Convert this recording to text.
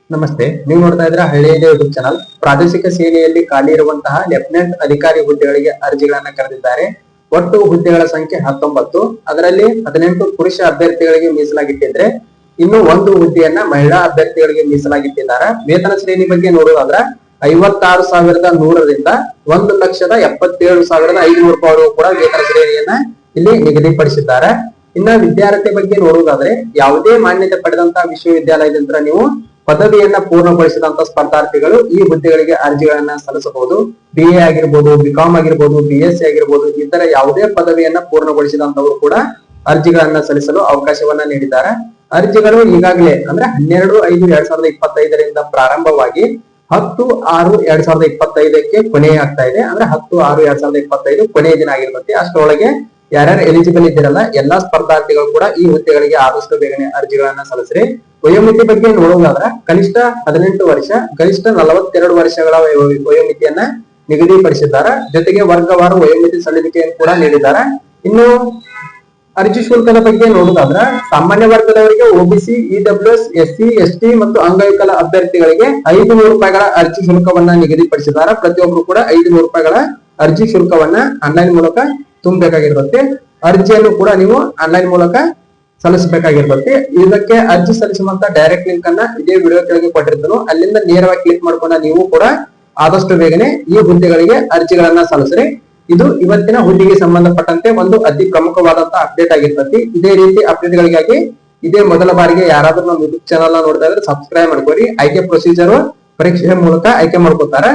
ನಮಸ್ತೆ, ನೀವು ನೋಡ್ತಾ ಇದ್ರೆ ಹಳ್ಳಿಯದೇ ಯೂಟ್ಯೂಬ್ ಚಾನಲ್. ಪ್ರಾದೇಶಿಕ ಸೇನೆಯಲ್ಲಿ ಖಾಲಿ ಇರುವಂತಹ ಲೆಫ್ಟಿನೆಂಟ್ ಅಧಿಕಾರಿ ಹುದ್ದೆಗಳಿಗೆ ಅರ್ಜಿಗಳನ್ನ ಕರೆದಿದ್ದಾರೆ. ಒಟ್ಟು ಹುದ್ದೆಗಳ ಸಂಖ್ಯೆ 19. ಅದರಲ್ಲಿ 18 ಪುರುಷ ಅಭ್ಯರ್ಥಿಗಳಿಗೆ ಮೀಸಲಾಗಿಟ್ಟಿದ್ರೆ ಇನ್ನು ಒಂದು ಹುದ್ದೆಯನ್ನ ಮಹಿಳಾ ಅಭ್ಯರ್ಥಿಗಳಿಗೆ ಮೀಸಲಾಗಿಟ್ಟಿದ್ದಾರೆ. ವೇತನ ಶ್ರೇಣಿ ಬಗ್ಗೆ ನೋಡೋದಾದ್ರೆ 56,100ರಿಂದ 1,77,500 ರೂಪಾಯಿವರೆಗೂ ಕೂಡ ವೇತನ ಶ್ರೇಣಿಯನ್ನ ಇಲ್ಲಿ ನಿಗದಿಪಡಿಸಿದ್ದಾರೆ. ಇನ್ನ ವಿದ್ಯಾರ್ಥಿ ಬಗ್ಗೆ ನೋಡುವುದಾದ್ರೆ ಯಾವುದೇ ಮಾನ್ಯತೆ ಪಡೆದಂತಹ ವಿಶ್ವವಿದ್ಯಾಲಯದಿಂದ ನೀವು ಪದವಿಯನ್ನ ಪೂರ್ಣಗೊಳಿಸಿದಂತ ಸ್ಪರ್ಧಾರ್ಥಿಗಳು ಈ ಹುದ್ದೆಗಳಿಗೆ ಅರ್ಜಿಗಳನ್ನ ಸಲ್ಲಿಸಬಹುದು. BA ಆಗಿರ್ಬೋದು, BCom ಆಗಿರ್ಬೋದು, BSc ಆಗಿರ್ಬೋದು, ಇತರ ಯಾವುದೇ ಪದವಿಯನ್ನ ಪೂರ್ಣಗೊಳಿಸಿದಂತವರು ಕೂಡ ಅರ್ಜಿಗಳನ್ನ ಸಲ್ಲಿಸಲು ಅವಕಾಶವನ್ನ ನೀಡಿದ್ದಾರೆ. ಅರ್ಜಿಗಳು ಈಗಾಗಲೇ ಅಂದ್ರೆ 12/5/2025 ಪ್ರಾರಂಭವಾಗಿ 10/6/2025 ಕೊನೆಯಾಗ್ತಾ ಇದೆ. ಅಂದ್ರೆ 10/6/2025 ಕೊನೆಯ ದಿನ ಆಗಿರುತ್ತೆ. ಅಷ್ಟರೊಳಗೆ ಯಾರ್ಯಾರು ಎಲಿಜಿಬಲ್ ಇದ್ದೀರಲ್ಲ ಎಲ್ಲಾ ಸ್ಪರ್ಧಾರ್ಥಿಗಳು ಕೂಡ ಈ ಹುದ್ದೆಗಳಿಗೆ ಆದಷ್ಟು ಬೇಗನೆ ಅರ್ಜಿಗಳನ್ನ ಸಲ್ಲಿಸ್ರಿ. ವಯೋಮಿತಿ ಬಗ್ಗೆ ನೋಡೋದಾದ್ರೆ ಕನಿಷ್ಠ 18 ವರ್ಷ, ಗರಿಷ್ಠ 42 ವರ್ಷಗಳ ವಯೋಮಿತಿಯನ್ನ ನಿಗದಿಪಡಿಸಿದ್ದಾರೆ. ಜೊತೆಗೆ ವರ್ಗವಾರು ವಯೋಮಿತಿ ಸಲ್ಲಿಕೆಯನ್ನು ಕೂಡ ನೀಡಿದ್ದಾರೆ. ಇನ್ನು ಅರ್ಜಿ ಶುಲ್ಕದ ಬಗ್ಗೆ ನೋಡೋದಾದ್ರೆ ಸಾಮಾನ್ಯ ವರ್ಗದವರಿಗೆ OBC, EWS, SC, ST ಮತ್ತು ಅಂಗವಿಕಲ ಅಭ್ಯರ್ಥಿಗಳಿಗೆ 500 ರೂಪಾಯಿಗಳ ಅರ್ಜಿ ಶುಲ್ಕವನ್ನ ನಿಗದಿಪಡಿಸಿದ್ದಾರೆ. ಪ್ರತಿಯೊಬ್ಬರು ಕೂಡ 500 ರೂಪಾಯಿಗಳ ಅರ್ಜಿ ಶುಲ್ಕವನ್ನ ಆನ್ಲೈನ್ ಮೂಲಕ ತುಂಬಬೇಕಾಗಿರುತ್ತೆ. ಅರ್ಜಿಯನ್ನು ಕೂಡ ನೀವು ಆನ್ಲೈನ್ ಮೂಲಕ ಸಲ್ಲಿಸಬೇಕಾಗಿರುತ್ತೆ. ಇದಕ್ಕೆ ಅರ್ಜಿ ಸಲ್ಲಿಸುವಂತ ಡೈರೆಕ್ಟ್ ಲಿಂಕ್ ಅನ್ನ ಇದೇ ವಿಡಿಯೋ ಕೆಳಗೆ ಕೊಟ್ಟಿರ್ತಾನೋ ಅಲ್ಲಿಂದ ನೇರವಾಗಿ ಕ್ಲಿಕ್ ಮಾಡ್ಕೊಂಡ ನೀವು ಕೂಡ ಆದಷ್ಟು ಬೇಗನೆ ಈ ಹುದ್ದೆಗಳಿಗೆ ಅರ್ಜಿಗಳನ್ನ ಸಲ್ಲಿಸ್ರಿ. ಇದು ಇವತ್ತಿನ ಹುದ್ದೆಗೆ ಸಂಬಂಧಪಟ್ಟಂತೆ ಒಂದು ಅತಿ ಪ್ರಮುಖವಾದಂತಹ ಅಪ್ಡೇಟ್ ಆಗಿರ್ತದೆ. ಇದೇ ರೀತಿ ಅಪ್ಡೇಟ್ ಗಳಿಗಾಗಿ ಇದೇ ಮೊದಲ ಬಾರಿಗೆ ಯಾರಾದ್ರೂ ನಮ್ಮ ಯೂಟ್ಯೂಬ್ ಚಾನಲ್ ನೋಡ್ತಾ ಇದ್ರೆ ಸಬ್ಸ್ಕ್ರೈಬ್ ಮಾಡ್ಕೋರಿ. ಆಯ್ಕೆ ಪ್ರೊಸೀಜರ್ ಪರೀಕ್ಷೆಯ ಮೂಲಕ ಆಯ್ಕೆ ಮಾಡ್ಕೋತಾರೆ.